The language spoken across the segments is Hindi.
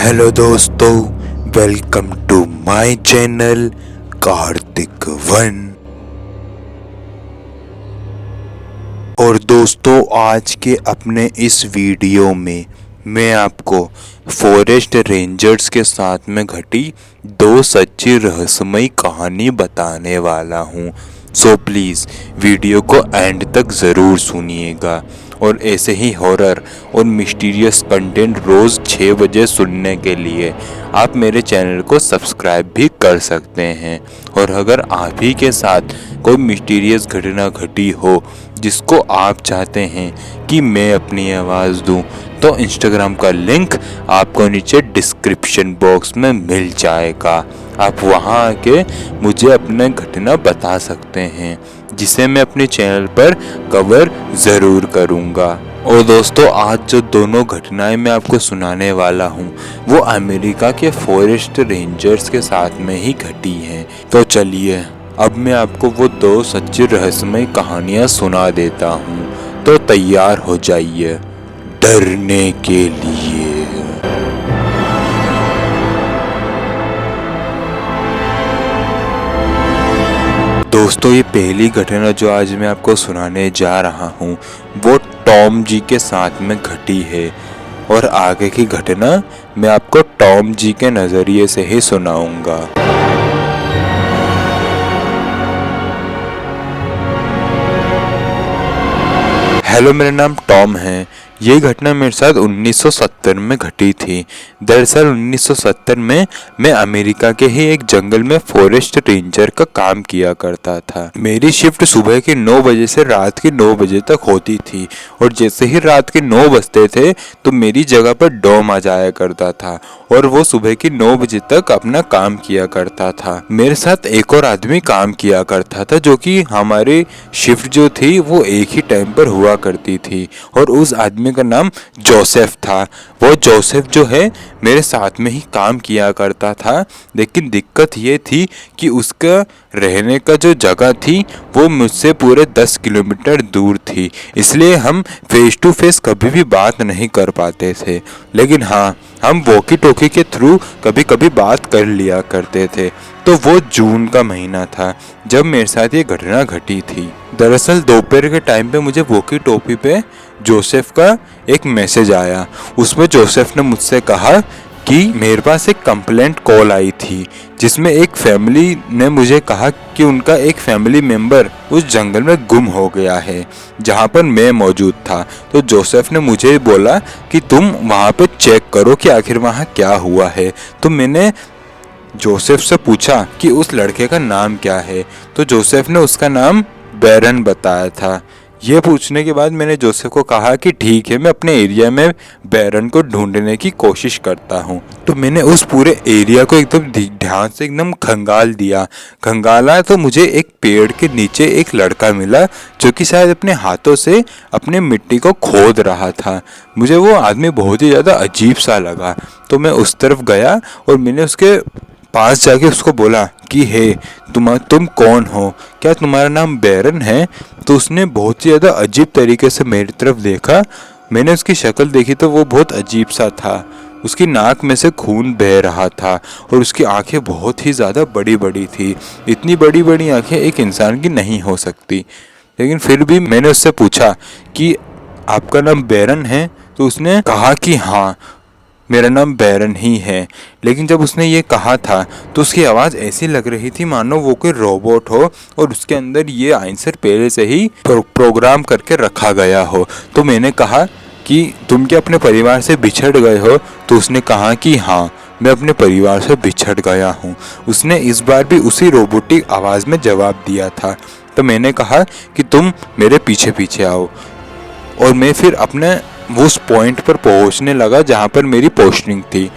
हेलो दोस्तों, welcome to my channel Kartik one. और दोस्तों, आज के अपने इस वीडियो में मैं आपको फॉरेस्ट रेंजर्स के साथ में घटी दो सच्ची रहस्यमयी कहानी बताने वाला हूँ। सो प्लीज़ वीडियो को एंड तक ज़रूर सुनिएगा और ऐसे ही हॉरर और मिस्टीरियस कंटेंट रोज़ 6 बजे सुनने के लिए आप मेरे चैनल को सब्सक्राइब भी कर सकते हैं। और अगर आप ही के साथ कोई मिस्टीरियस घटना घटी हो जिसको आप चाहते हैं कि मैं अपनी आवाज़ दूं, तो इंस्टाग्राम का लिंक आपको नीचे डिस्क्रिप्शन बॉक्स में मिल जाएगा। आप वहां आके मुझे अपने घटना बता सकते हैं, जिसे मैं अपने चैनल पर कवर ज़रूर करूँगा। और दोस्तों, आज जो दोनों घटनाएं मैं आपको सुनाने वाला हूँ वो अमेरिका के फॉरेस्ट रेंजर्स के साथ में ही घटी हैं। तो चलिए अब मैं आपको वो दो सच्ची रहस्यमय कहानियाँ सुना देता हूँ। तो तैयार हो जाइए डरने के लिए। दोस्तों, ये पहली घटना जो आज मैं आपको सुनाने जा रहा हूँ वो टॉम जी के साथ में घटी है। और आगे की घटना मैं आपको टॉम जी के नज़रिए से ही सुनाऊंगा। हेलो, मेरा नाम टॉम है। ये घटना मेरे साथ 1970 में घटी थी। दरअसल 1970 में मैं अमेरिका के ही एक जंगल में फॉरेस्ट रेंजर का काम किया करता था। मेरी शिफ्ट सुबह के 9 बजे से रात के 9 बजे तक होती थी। और जैसे ही रात के 9 बजते थे तो मेरी जगह पर डॉम आ जाया करता था और वो सुबह के 9 बजे तक अपना काम किया करता था। मेरे साथ एक और आदमी काम किया करता था, जो कि हमारी शिफ्ट जो थी वो एक ही टाइम पर हुआ करती थी। और उस आदमी का नाम जोसेफ था। वो जोसेफ जो है मेरे साथ में ही काम किया करता था, लेकिन दिक्कत ये थी कि उसका रहने का जो जगह थी वो मुझसे पूरे 10 किलोमीटर दूर थी। इसलिए हम फेस टू फेस कभी भी बात नहीं कर पाते थे। लेकिन हाँ, हम वॉकी टॉकी के थ्रू कभी कभी बात कर लिया करते थे। तो वो जून का महीना था जब मेरे साथ ये घटना घटी थी। दरअसल दोपहर के टाइम पे मुझे वॉकी टॉकी पे जोसेफ का एक मैसेज आया। उसमें जोसेफ ने मुझसे कहा कि मेरे पास एक कंप्लेंट कॉल आई थी, जिसमें एक फैमिली ने मुझे कहा कि उनका एक फैमिली मेंबर उस जंगल में गुम हो गया है जहां पर मैं मौजूद था। तो जोसेफ ने मुझे बोला कि तुम वहां पे चेक करो कि आखिर वहां क्या हुआ है। तो मैंने जोसेफ से पूछा कि उस लड़के का नाम क्या है। तो जोसेफ ने उसका नाम बैरन बताया था। ये पूछने के बाद मैंने जोसेफ को कहा कि ठीक है, मैं अपने एरिया में बैरन को ढूंढने की कोशिश करता हूँ। तो मैंने उस पूरे एरिया को एकदम ध्यान से एकदम खंगाल दिया। खंगाला तो मुझे एक पेड़ के नीचे एक लड़का मिला, जो कि शायद अपने हाथों से अपने मिट्टी को खोद रहा था। मुझे वो आदमी बहुत ही ज़्यादा अजीब सा लगा। तो मैं उस तरफ गया और मैंने उसके पास जाके उसको बोला कि हे, तुम कौन हो? क्या तुम्हारा नाम बैरन है? तो उसने बहुत ही ज़्यादा अजीब तरीके से मेरी तरफ देखा। मैंने उसकी शक्ल देखी तो वो बहुत अजीब सा था। उसकी नाक में से खून बह रहा था और उसकी आंखें बहुत ही ज़्यादा बड़ी बड़ी थी। इतनी बड़ी बड़ी आंखें एक इंसान की नहीं हो सकती। लेकिन फिर भी मैंने उससे पूछा कि आपका नाम बैरन है? तो उसने कहा कि हाँ, मेरा नाम बैरन ही है। लेकिन जब उसने ये कहा था तो उसकी आवाज़ ऐसी लग रही थी मानो वो कोई रोबोट हो और उसके अंदर ये आंसर पहले से ही प्रोग्राम करके रखा गया हो। तो मैंने कहा कि तुम क्या अपने परिवार से बिछड़ गए हो? तो उसने कहा कि हाँ, मैं अपने परिवार से बिछड़ गया हूँ। उसने इस बार भी उसी रोबोटिक आवाज़ में जवाब दिया था। तो मैंने कहा कि तुम मेरे पीछे पीछे आओ। और मैं फिर अपने वो उस पॉइंट पर पहुंचने लगा जहां पर मेरी पोस्टिंग थी।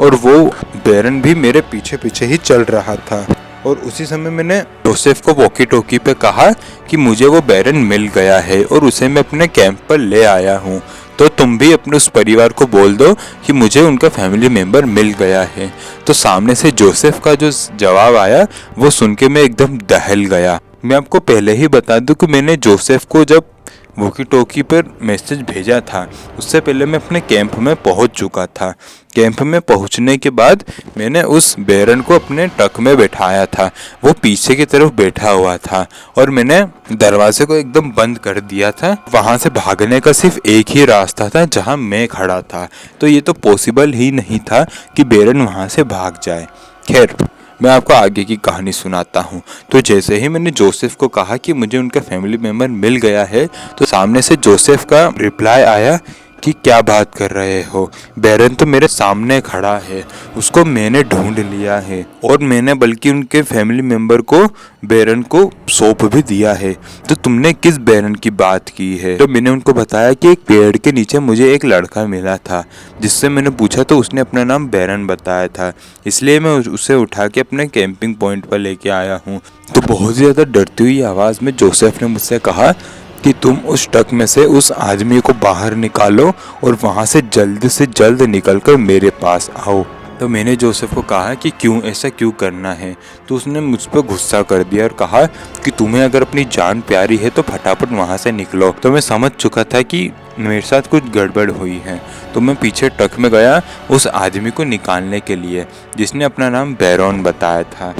और वो बैरन भी मेरे पीछे पीछे ही चल रहा था। और उसी समय मैंने जोसेफ को वॉकी टॉकी पे कहा कि मुझे वो बैरन मिल गया है और उसे मैं अपने कैंप पर ले आया हूँ। तो तुम भी अपने उस परिवार को बोल दो कि मुझे उनका फैमिली मेम्बर मिल गया है। तो सामने से जोसेफ का जो जवाब आया वो सुन के मैं एकदम दहल गया। मैं आपको पहले ही बता दूं कि मैंने जोसेफ को जब वॉकी टॉकी पर मैसेज भेजा था। उससे पहले मैं अपने कैंप में पहुंच चुका था। कैंप में पहुंचने के बाद मैंने उस बैरन को अपने ट्रक में बैठाया था। वो पीछे की तरफ बैठा हुआ था और मैंने दरवाजे को एकदम बंद कर दिया था। वहां से भागने का सिर्फ एक ही रास्ता था जहां मैं खड़ा था, तो ये तो पॉसिबल ही नहीं था कि बैरन वहां से भाग जाए। खैर, मैं आपको आगे की कहानी सुनाता हूँ। तो जैसे ही मैंने जोसेफ को कहा कि मुझे उनका फैमिली मेम्बर मिल गया है, तो सामने से जोसेफ का रिप्लाई आया कि क्या बात कर रहे हो, बैरन तो मेरे सामने खड़ा है, उसको मैंने ढूंढ लिया है और मैंने बल्कि उनके फैमिली मेम्बर को बैरन को सौंप भी दिया है। तो तुमने किस बैरन की बात की है? तो मैंने उनको बताया कि एक पेड़ के नीचे मुझे एक लड़का मिला था, जिससे मैंने पूछा तो उसने अपना नाम बैरन बताया था, इसलिए मैं उसे उठा के अपने कैंपिंग पॉइंट पर लेके आया हूँ। तो बहुत ज़्यादा डरती हुई आवाज़ में जोसेफ ने मुझसे कहा कि तुम उस ट्रक में से उस आदमी को बाहर निकालो और वहाँ से जल्द निकलकर मेरे पास आओ। तो मैंने जोसेफ को कहा कि ऐसा क्यों करना है? तो उसने मुझ पर गुस्सा कर दिया और कहा कि तुम्हें अगर अपनी जान प्यारी है तो फटाफट वहाँ से निकलो। तो मैं समझ चुका था कि मेरे साथ कुछ गड़बड़ हुई है, तो मैं पीछे ट्रक में गया उस आदमी को निकालने के लिए जिसने अपना नाम बैरन बताया था।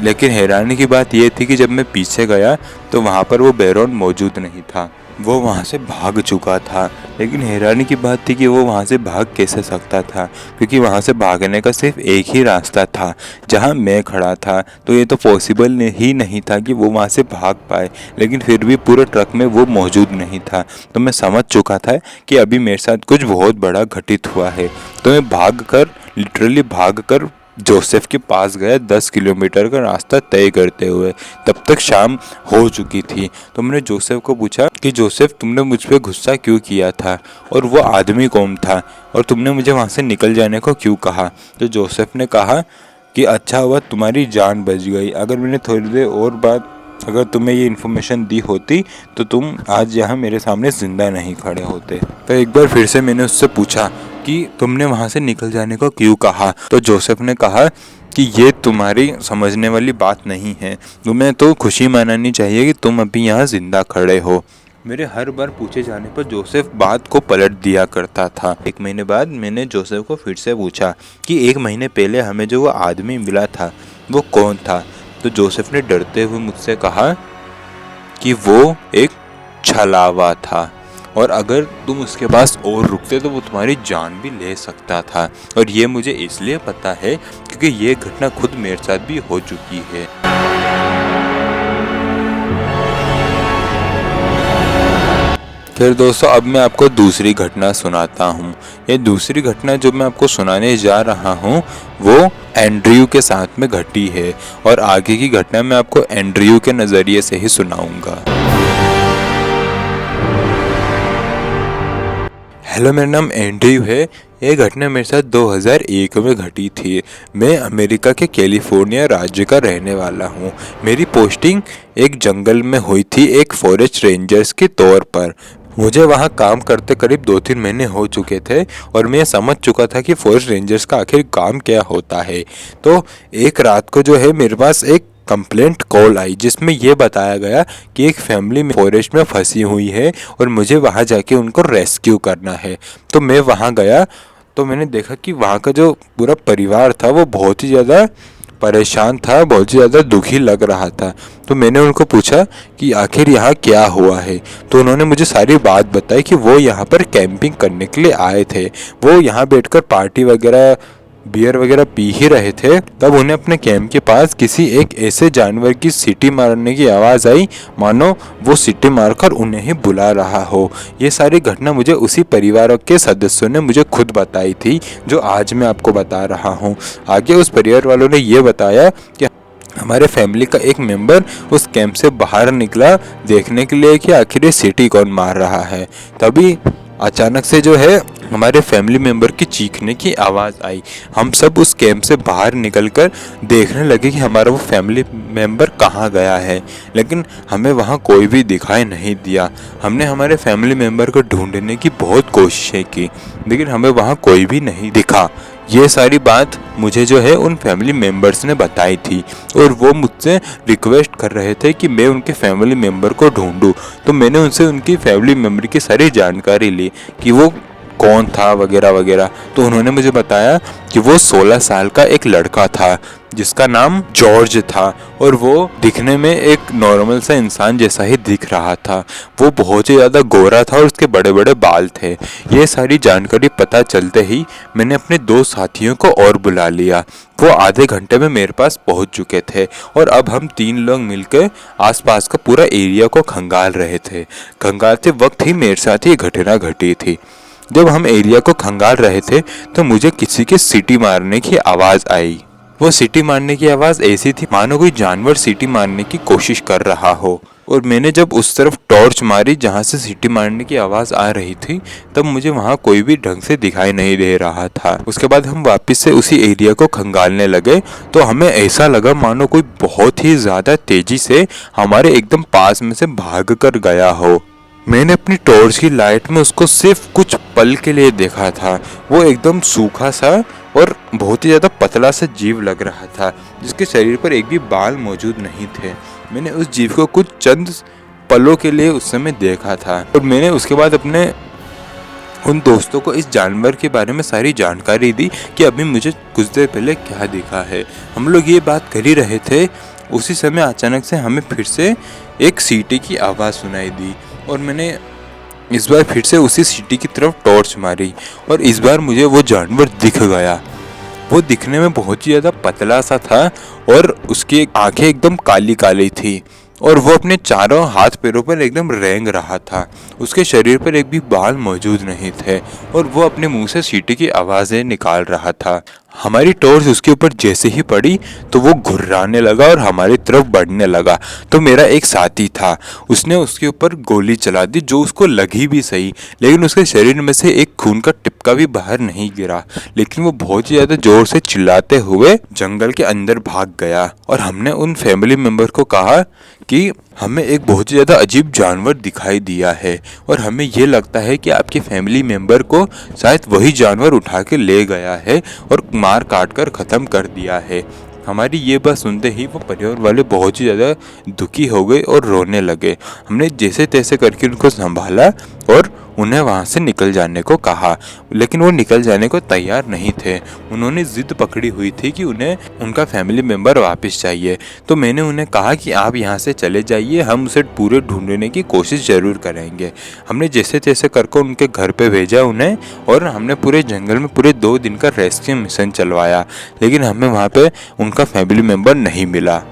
लेकिन हैरानी की बात यह थी कि जब मैं पीछे गया तो वहाँ पर वो बैरन मौजूद नहीं था, वो वहाँ से भाग चुका था। लेकिन हैरानी की बात थी कि वो वहाँ से भाग कैसे सकता था, क्योंकि वहाँ से भागने का सिर्फ एक ही रास्ता था जहाँ मैं खड़ा था। तो ये तो पॉसिबल ही नहीं था कि वो वहाँ से भाग पाए, लेकिन फिर भी पूरे ट्रक में वो मौजूद नहीं था। तो मैं समझ चुका था कि अभी मेरे साथ कुछ बहुत बड़ा घटित हुआ है। तो मैं लिटरली भाग कर जोसेफ के पास गया, 10 किलोमीटर का रास्ता तय करते हुए। तब तक शाम हो चुकी थी। तो मैंने जोसेफ को पूछा कि जोसेफ, तुमने मुझ पर गुस्सा क्यों किया था और वो आदमी कौन था और तुमने मुझे वहाँ से निकल जाने को क्यों कहा? तो जोसेफ ने कहा कि अच्छा हुआ तुम्हारी जान बच गई, अगर मैंने थोड़ी देर और बाद अगर तुम्हें ये इन्फॉर्मेशन दी होती तो तुम आज यहाँ मेरे सामने जिंदा नहीं खड़े होते। तो एक बार फिर से मैंने उससे पूछा कि तुमने वहाँ से निकल जाने को क्यों कहा? तो जोसेफ ने कहा कि ये तुम्हारी समझने वाली बात नहीं है, तुम्हें तो खुशी मनानी चाहिए कि तुम अभी यहाँ जिंदा खड़े हो। मेरे हर बार पूछे जाने पर जोसेफ बात को पलट दिया करता था। 1 महीने बाद मैंने जोसेफ को फिर से पूछा कि 1 महीने पहले हमें जो वो आदमी मिला था वो कौन था? तो जोसेफ ने डरते हुए मुझसे कहा कि वो एक छलावा था और अगर तुम उसके पास और रुकते तो वो तुम्हारी जान भी ले सकता था। और ये मुझे इसलिए पता है क्योंकि ये घटना खुद मेरे साथ भी हो चुकी है। फिर दोस्तों, अब मैं आपको दूसरी घटना सुनाता हूँ। ये दूसरी घटना जो मैं आपको सुनाने जा रहा हूँ वो एंड्रयू के साथ में घटी है और आगे की घटना मैं आपको एंड्रयू के नज़रिए से ही सुनाऊंगा। हेलो, मेरा नाम एंड्रयू है। ये घटना मेरे साथ 2001 में घटी थी। मैं अमेरिका के कैलिफोर्निया राज्य का रहने वाला हूँ। मेरी पोस्टिंग एक जंगल में हुई थी एक फॉरेस्ट रेंजर्स के तौर पर। मुझे वहाँ काम करते करीब 2-3 महीने हो चुके थे और मैं समझ चुका था कि फॉरेस्ट रेंजर्स का आखिर काम क्या होता है। तो एक रात को जो है मेरे पास एक कंप्लेंट कॉल आई जिसमें ये बताया गया कि एक फैमिली फॉरेस्ट में फंसी हुई है और मुझे वहाँ जाके उनको रेस्क्यू करना है। तो मैं वहाँ गया तो मैंने देखा कि वहाँ का जो पूरा परिवार था वो बहुत ही ज़्यादा परेशान था, बहुत ही ज़्यादा दुखी लग रहा था। तो मैंने उनको पूछा कि आखिर यहाँ क्या हुआ है। तो उन्होंने मुझे सारी बात बताई कि वो यहाँ पर कैंपिंग करने के लिए आए थे। वो यहाँ बैठकर पार्टी वगैरह बियर वगैरह पी ही रहे थे, तब उन्हें अपने कैंप के पास किसी एक ऐसे जानवर की सीटी मारने की आवाज़ आई, मानो वो सीटी मारकर उन्हें ही बुला रहा हो। ये सारी घटना मुझे उसी परिवार के सदस्यों ने मुझे खुद बताई थी जो आज मैं आपको बता रहा हूँ। आगे उस परिवार वालों ने ये बताया कि हमारे फैमिली का एक मेंबर उस कैंप से बाहर निकला देखने के लिए कि आखिर ये सीटी कौन मार रहा है। तभी अचानक से जो है हमारे फैमिली मेंबर की चीखने की आवाज़ आई। हम सब उस कैंप से बाहर निकलकर देखने लगे कि हमारा वो फैमिली मेंबर कहाँ गया है, लेकिन हमें वहाँ कोई भी दिखाई नहीं दिया। हमने हमारे फैमिली मेंबर को ढूंढने की बहुत कोशिशें की, लेकिन हमें वहाँ कोई भी नहीं दिखा। ये सारी बात मुझे जो है उन फैमिली मेम्बर्स ने बताई थी और वो मुझसे रिक्वेस्ट कर रहे थे कि मैं उनके फैमिली मेम्बर को ढूंढूं। तो मैंने उनसे उनकी फैमिली मेम्बर की सारी जानकारी ली कि वो कौन था वगैरह वगैरह। तो उन्होंने मुझे बताया कि वो 16 साल का एक लड़का था जिसका नाम जॉर्ज था और वो दिखने में एक नॉर्मल सा इंसान जैसा ही दिख रहा था। वो बहुत ही ज़्यादा गोरा था और उसके बड़े बड़े बाल थे। ये सारी जानकारी पता चलते ही मैंने अपने 2 साथियों को और बुला लिया। वो आधे घंटे में मेरे पास पहुंच चुके थे और अब हम 3 लोग मिलकर आसपास का पूरा एरिया को खंगाल रहे थे। खंगालते वक्त ही मेरे साथ ये घटना घटी थी। जब हम एरिया को खंगाल रहे थे तो मुझे किसी के सीटी मारने की आवाज़ आई। वो सीटी मारने की आवाज़ ऐसी थी मानो कोई जानवर सीटी मारने की कोशिश कर रहा हो। और मैंने जब उस तरफ टॉर्च मारी जहाँ से सीटी मारने की आवाज़ आ रही थी तब मुझे वहाँ कोई भी ढंग से दिखाई नहीं दे रहा था। उसके बाद हम वापस से उसी एरिया को खंगालने लगे तो हमें ऐसा लगा मानो कोई बहुत ही ज़्यादा तेज़ी से हमारे एकदम पास में से भाग कर गया हो। मैंने अपनी टॉर्च की लाइट में उसको सिर्फ कुछ पल के लिए देखा था। वो एकदम सूखा सा और बहुत ही ज़्यादा पतला सा जीव लग रहा था जिसके शरीर पर एक भी बाल मौजूद नहीं थे। मैंने उस जीव को कुछ चंद पलों के लिए उस समय देखा था और मैंने उसके बाद अपने उन दोस्तों को इस जानवर के बारे में सारी जानकारी दी कि अभी मुझे कुछ देर पहले क्या दिखा है। हम लोग ये बात कर ही रहे थे, उसी समय अचानक से हमें फिर से एक सीटी की आवाज़ सुनाई दी और मैंने इस बार फिर से उसी सीटी की तरफ टॉर्च मारी और इस बार मुझे वो जानवर दिख गया। वो दिखने में बहुत ही ज़्यादा पतला सा था और उसकी आंखें एकदम काली काली थी और वो अपने चारों हाथ पैरों पर एकदम रेंग रहा था। उसके शरीर पर एक भी बाल मौजूद नहीं थे और वो अपने मुंह से सीटी की आवाज़ें निकाल रहा था। हमारी टॉर्च उसके ऊपर जैसे ही पड़ी तो वो घुर्राने लगा और हमारी तरफ बढ़ने लगा। तो मेरा एक साथी था, उसने उसके ऊपर गोली चला दी जो उसको लगी भी सही, लेकिन उसके शरीर में से एक खून का टिपका भी बाहर नहीं गिरा। लेकिन वो बहुत ही ज़्यादा जोर से चिल्लाते हुए जंगल के अंदर भाग गया और हमने उन फैमिली मेम्बर को कहा कि हमें एक बहुत ही ज़्यादा अजीब जानवर दिखाई दिया है और हमें ये लगता है कि आपके फैमिली मेम्बर को शायद वही जानवर उठा के ले गया है और मार काट कर ख़त्म कर दिया है। हमारी ये बात सुनते ही वो परिवार वाले बहुत ही ज़्यादा दुखी हो गए और रोने लगे। हमने जैसे तैसे करके उनको संभाला और उन्हें वहाँ से निकल जाने को कहा, लेकिन वो निकल जाने को तैयार नहीं थे। उन्होंने ज़िद पकड़ी हुई थी कि उन्हें उनका फैमिली मेम्बर वापस चाहिए। तो मैंने उन्हें कहा कि आप यहाँ से चले जाइए, हम उसे पूरे ढूंढने की कोशिश ज़रूर करेंगे। हमने जैसे तैसे करके उनके घर पे भेजा उन्हें और हमने पूरे जंगल में पूरे 2 दिन का रेस्क्यू मिशन चलवाया, लेकिन हमें वहाँ पे उनका फैमिली मेम्बर नहीं मिला।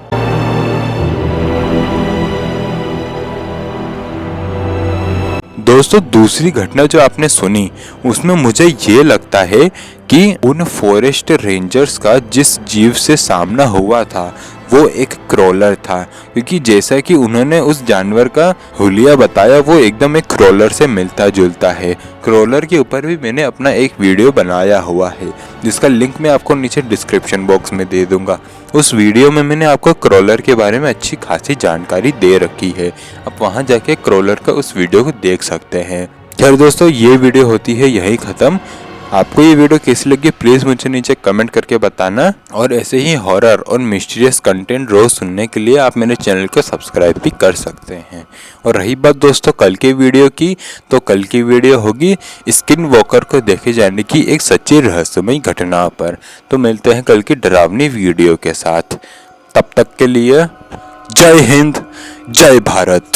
दोस्तों, दूसरी घटना जो आपने सुनी उसमें मुझे ये लगता है कि उन फॉरेस्ट रेंजर्स का जिस जीव से सामना हुआ था वो एक क्रॉलर था, क्योंकि जैसा कि उन्होंने उस जानवर का हुलिया बताया वो एकदम एक क्रॉलर से मिलता जुलता है। क्रॉलर के ऊपर भी मैंने अपना एक वीडियो बनाया हुआ है जिसका लिंक मैं आपको नीचे डिस्क्रिप्शन बॉक्स में दे दूंगा। उस वीडियो में मैंने आपको क्रॉलर के बारे में अच्छी खासी जानकारी दे रखी है, आप वहां जाके क्रॉलर का उस वीडियो को देख सकते हैं। खैर दोस्तों, ये वीडियो होती है यही ख़त्म। आपको ये वीडियो कैसी लगी प्लीज़ मुझे नीचे कमेंट करके बताना और ऐसे ही हॉरर और मिस्टीरियस कंटेंट रोज़ सुनने के लिए आप मेरे चैनल को सब्सक्राइब भी कर सकते हैं। और रही बात दोस्तों कल की वीडियो की, तो कल की वीडियो होगी स्किन वॉकर को देखे जाने की एक सच्ची रहस्यमयी घटना पर। तो मिलते हैं कल की डरावनी वीडियो के साथ, तब तक के लिए जय हिंद, जय भारत।